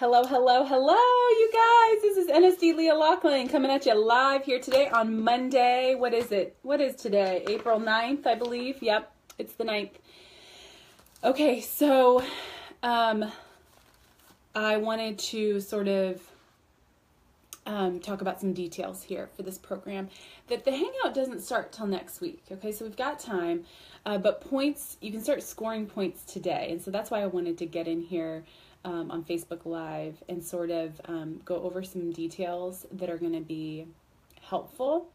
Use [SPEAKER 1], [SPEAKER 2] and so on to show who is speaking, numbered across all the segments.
[SPEAKER 1] Hello, hello, hello, you guys. This is NSD Leah Lachlan coming at you live here today on Monday. What is it? What is today? April 9th, I believe. Yep, it's the 9th. Okay, so I wanted to sort of talk about some details here for this program. That the Hangout doesn't start till next week. Okay, so we've got time, but points, you can start scoring points today. And so that's why I wanted to get in here on Facebook Live and sort of go over some details that are going to be helpful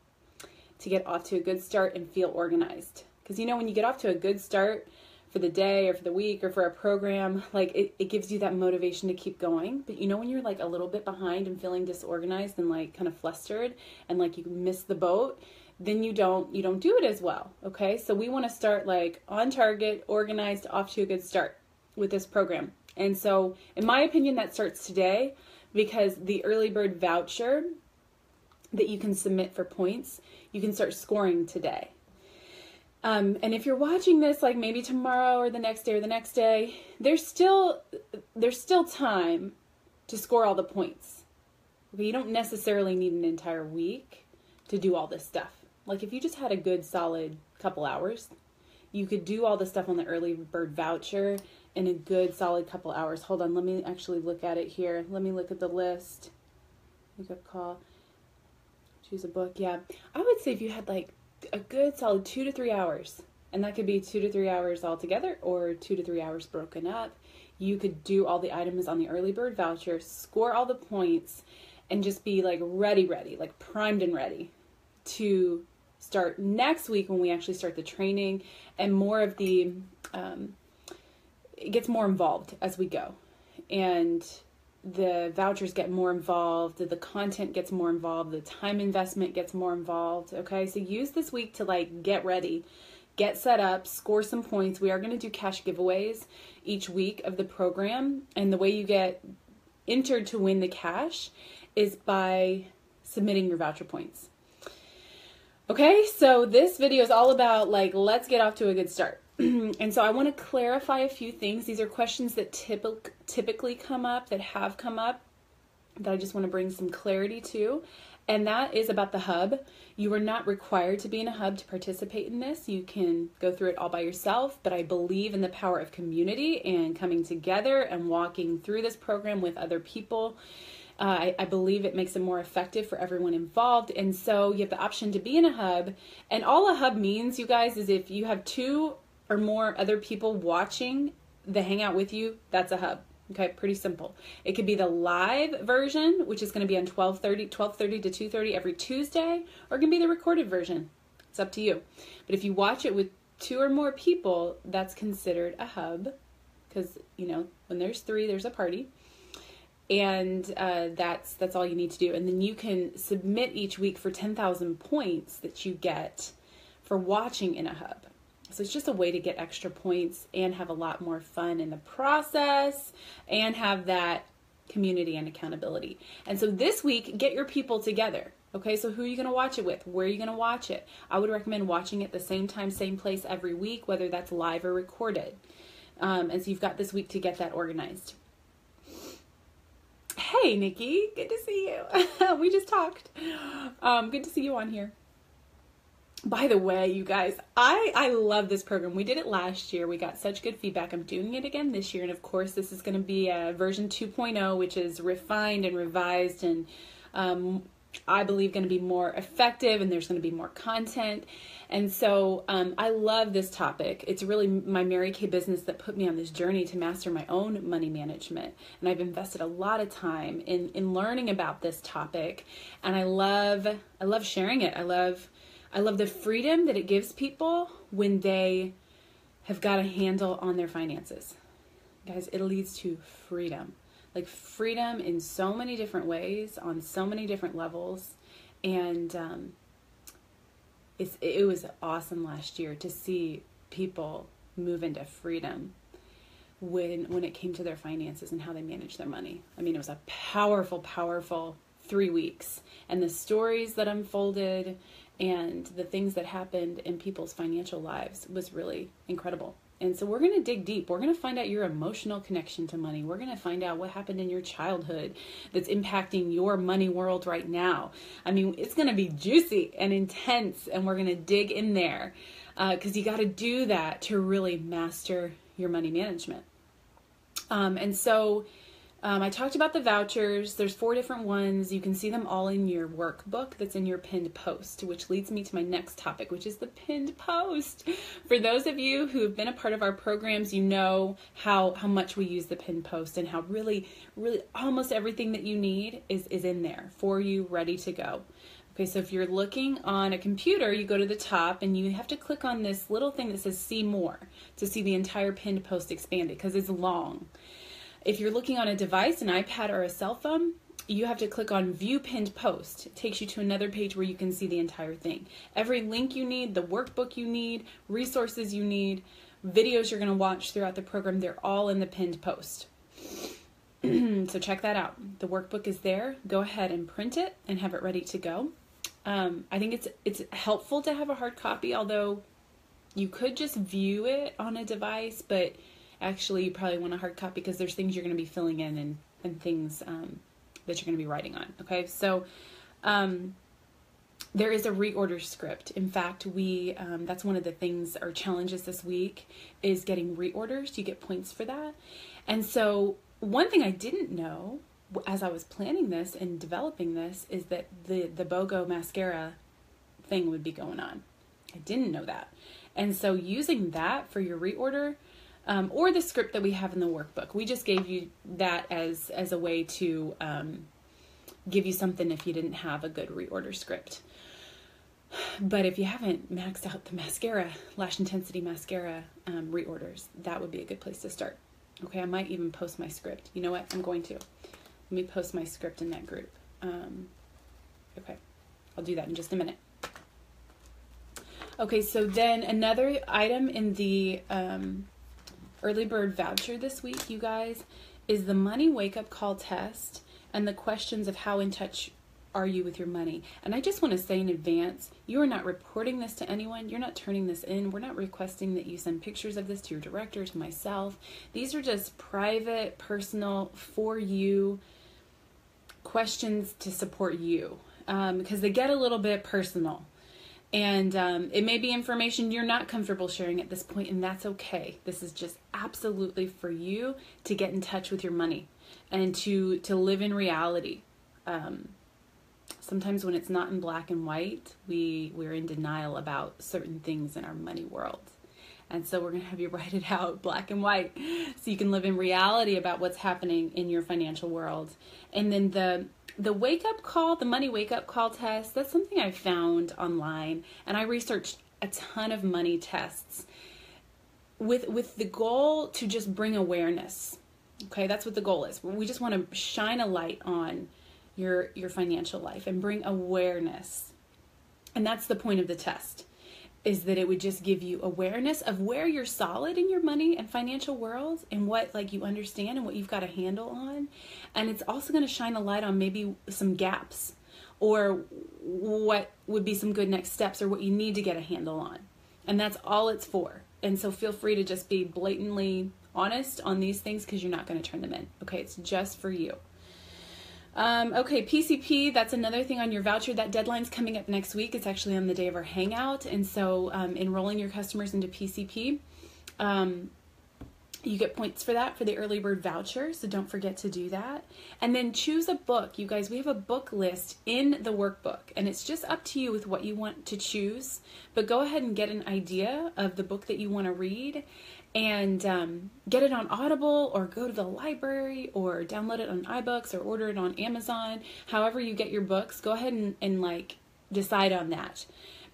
[SPEAKER 1] to get off to a good start and feel organized. Because you know, when you get off to a good start for the day or for the week or for a program, like it gives you that motivation to keep going. But you know, when you're like a little bit behind and feeling disorganized and like kind of flustered and like you miss the boat, then you don't do it as well. Okay, so we want to start like on target, organized, off to a good start with this program. And so, in my opinion, that starts today because the early bird voucher that you can submit for points, you can start scoring today. And if you're watching this like maybe tomorrow or the next day or the next day, there's still time to score all the points. Okay, you don't necessarily need an entire week to do all this stuff. Like if you just had a good solid couple hours, you could do all the stuff on the early bird voucher in a good solid couple hours. Hold on, let me actually look at it here. Let me look at the list. Wake up call. Choose a book. Yeah, I would say if you had like a good solid 2 to 3 hours, and that could be 2 to 3 hours all together or 2 to 3 hours broken up, you could do all the items on the early bird voucher, score all the points, and just be like ready, like primed and ready to start next week when we actually start the training and more of the it gets more involved as we go, and the vouchers get more involved, the content gets more involved, the time investment gets more involved. Okay, so use this week to like get ready, get set up, score some points. We are going to do cash giveaways each week of the program, and the way you get entered to win the cash is by submitting your voucher points. Okay, so this video is all about like, let's get off to a good start. And so I want to clarify a few things. These are questions that typically come up, that have come up, that I just want to bring some clarity to. And that is about the hub. You are not required to be in a hub to participate in this. You can go through it all by yourself, but I believe in the power of community and coming together and walking through this program with other people. I believe it makes it more effective for everyone involved. And so you have the option to be in a hub. And all a hub means, you guys, is if you have 2 or more other people watching the Hangout with you, that's a hub. Okay, pretty simple. It could be the live version, which is going to be on 12:30 to 2:30 every Tuesday, or it can be the recorded version. It's up to you. But if you watch it with 2 or more people, that's considered a hub, because, you know, when there's 3, there's a party. And that's all you need to do. And then you can submit each week for 10,000 points that you get for watching in a hub. So it's just a way to get extra points and have a lot more fun in the process and have that community and accountability. And so this week, get your people together. Okay, so who are you going to watch it with? Where are you going to watch it? I would recommend watching it the same time, same place every week, whether that's live or recorded. And so you've got this week to get that organized. Hey, Nikki, good to see you. We just talked. Good to see you on here. By the way, you guys, I love this program. We did it last year. We got such good feedback. I'm doing it again this year. And of course, this is going to be a version 2.0, which is refined and revised and I believe going to be more effective, and there's going to be more content. And so I love this topic. It's really my Mary Kay business that put me on this journey to master my own money management. And I've invested a lot of time in learning about this topic. And I love sharing it. I love the freedom that it gives people when they have got a handle on their finances. Guys, it leads to freedom. Like freedom in so many different ways, on so many different levels. And it was awesome last year to see people move into freedom when it came to their finances and how they manage their money. I mean, it was a powerful, powerful 3 weeks. And the stories that unfolded and the things that happened in people's financial lives was really incredible. And so we're going to dig deep. We're going to find out your emotional connection to money. We're going to find out what happened in your childhood that's impacting your money world right now. I mean, it's going to be juicy and intense, and we're going to dig in there because you got to do that to really master your money management. I talked about the vouchers. There's 4 different ones. You can see them all in your workbook that's in your pinned post, which leads me to my next topic, which is the pinned post. For those of you who have been a part of our programs, you know how much we use the pinned post and how really almost everything that you need is in there for you, ready to go. Okay, so if you're looking on a computer, you go to the top and you have to click on this little thing that says see more to see the entire pinned post expanded because it's long. If you're looking on a device, an iPad or a cell phone, you have to click on View Pinned Post. It takes you to another page where you can see the entire thing. Every link you need, the workbook you need, resources you need, videos you're going to watch throughout the program, they're all in the pinned post. So check that out. The workbook is there. Go ahead and print it and have it ready to go. I think it's helpful to have a hard copy, although you could just view it on a device, but actually you probably want a hard copy because there's things you're going to be filling in and things that you're going to be writing on. Okay, so there is a reorder script. In fact, that's one of the things, our challenges this week is getting reorders. You get points for that. And so one thing I didn't know as I was planning this and developing this is that the BOGO mascara thing would be going on. I didn't know that. And so using that for your reorder, or the script that we have in the workbook. We just gave you that as a way to give you something if you didn't have a good reorder script. But if you haven't maxed out the mascara, Lash Intensity Mascara reorders, that would be a good place to start. Okay, I might even post my script. You know what? I'm going to. Let me post my script in that group. Okay, I'll do that in just a minute. Okay, so then another item in the early bird voucher this week, you guys, is the money wake-up call test and the questions of how in touch are you with your money. And I just want to say in advance, you are not reporting this to anyone. You're not turning this in. We're not requesting that you send pictures of this to your director, to myself. These are just private, personal, for you questions to support you because they get a little bit personal. And it may be information you're not comfortable sharing at this point, and that's okay. This is just absolutely for you to get in touch with your money and to live in reality. Sometimes when it's not in black and white, we're in denial about certain things in our money world. And so we're going to have you write it out black and white so you can live in reality about what's happening in your financial world. And then the wake-up call, the money wake-up call test, that's something I found online. And I researched a ton of money tests with the goal to just bring awareness. Okay, that's what the goal is. We just want to shine a light on your financial life and bring awareness. And that's the point of the test, is that it would just give you awareness of where you're solid in your money and financial world and what you understand and what you've got a handle on. And it's also going to shine a light on maybe some gaps or what would be some good next steps or what you need to get a handle on. And that's all it's for. And so feel free to just be blatantly honest on these things because you're not going to turn them in. Okay, it's just for you. Okay, PCP, that's another thing on your voucher. That deadline's coming up next week. It's actually on the day of our hangout. And so enrolling your customers into PCP, you get points for that for the early bird voucher. So don't forget to do that. And then choose a book. You guys, we have a book list in the workbook. And it's just up to you with what you want to choose. But go ahead and get an idea of the book that you want to read. And get it on Audible or go to the library or download it on iBooks or order it on Amazon. However you get your books, go ahead and decide on that.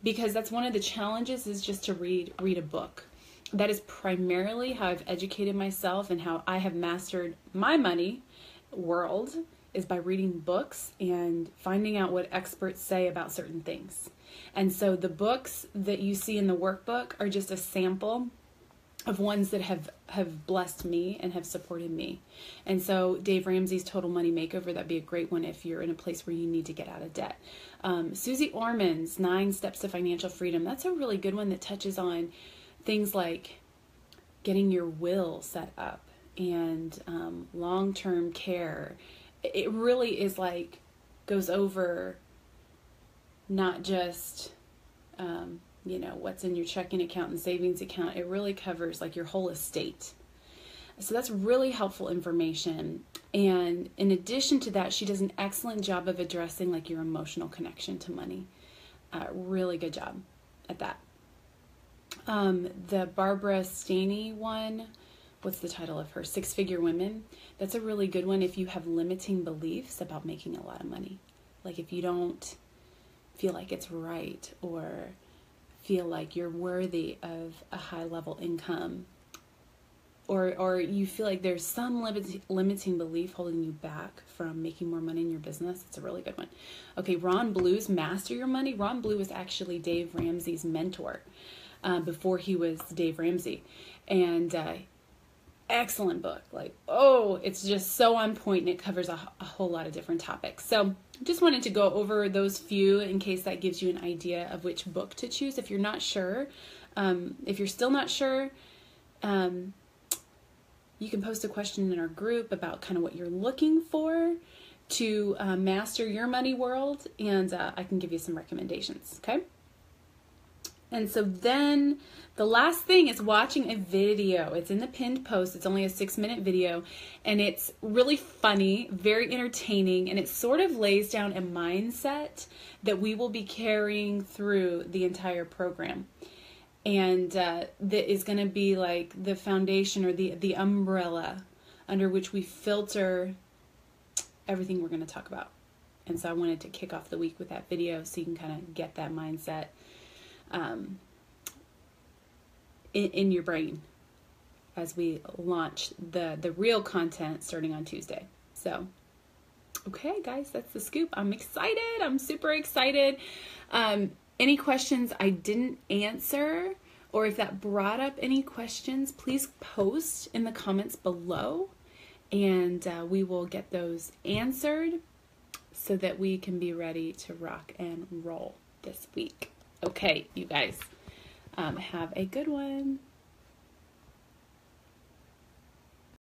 [SPEAKER 1] Because that's one of the challenges is just to read a book. That is primarily how I've educated myself and how I have mastered my money world is by reading books and finding out what experts say about certain things. And so the books that you see in the workbook are just a sample of ones that have blessed me and have supported me. And so Dave Ramsey's Total Money Makeover, that'd be a great one if you're in a place where you need to get out of debt. Susie Orman's 9 Steps to Financial Freedom, that's a really good one that touches on things like getting your will set up, and long-term care. It really is like, goes over not just, you know, what's in your checking account and savings account. It really covers like your whole estate. So that's really helpful information. And in addition to that, she does an excellent job of addressing like your emotional connection to money. Really good job at that. The Barbara Staney one, what's the title of her? Six Figure Women. That's a really good one if you have limiting beliefs about making a lot of money. Like if you don't feel like it's right, or feel like you're worthy of a high level income, or you feel like there's some limiting belief holding you back from making more money in your business. It's a really good one. Okay, Ron Blue's Master Your Money. Ron Blue was actually Dave Ramsey's mentor before he was Dave Ramsey. And excellent book. Like, oh, it's just so on point, and it covers a whole lot of different topics. So just wanted to go over those few in case that gives you an idea of which book to choose. If you're not sure, if you're still not sure, you can post a question in our group about kind of what you're looking for to master your money world, and I can give you some recommendations, okay? And so then the last thing is watching a video. It's in the pinned post. It's only a 6-minute video, and it's really funny, very entertaining, and it sort of lays down a mindset that we will be carrying through the entire program. And that is going to be like the foundation, or the umbrella under which we filter everything we're going to talk about. And so I wanted to kick off the week with that video so you can kind of get that mindset in your brain as we launch the real content starting on Tuesday. So, okay, guys, that's the scoop. I'm excited. I'm super excited. Any questions I didn't answer, or if that brought up any questions, please post in the comments below, and we will get those answered so that we can be ready to rock and roll this week. Okay, you guys, have a good one.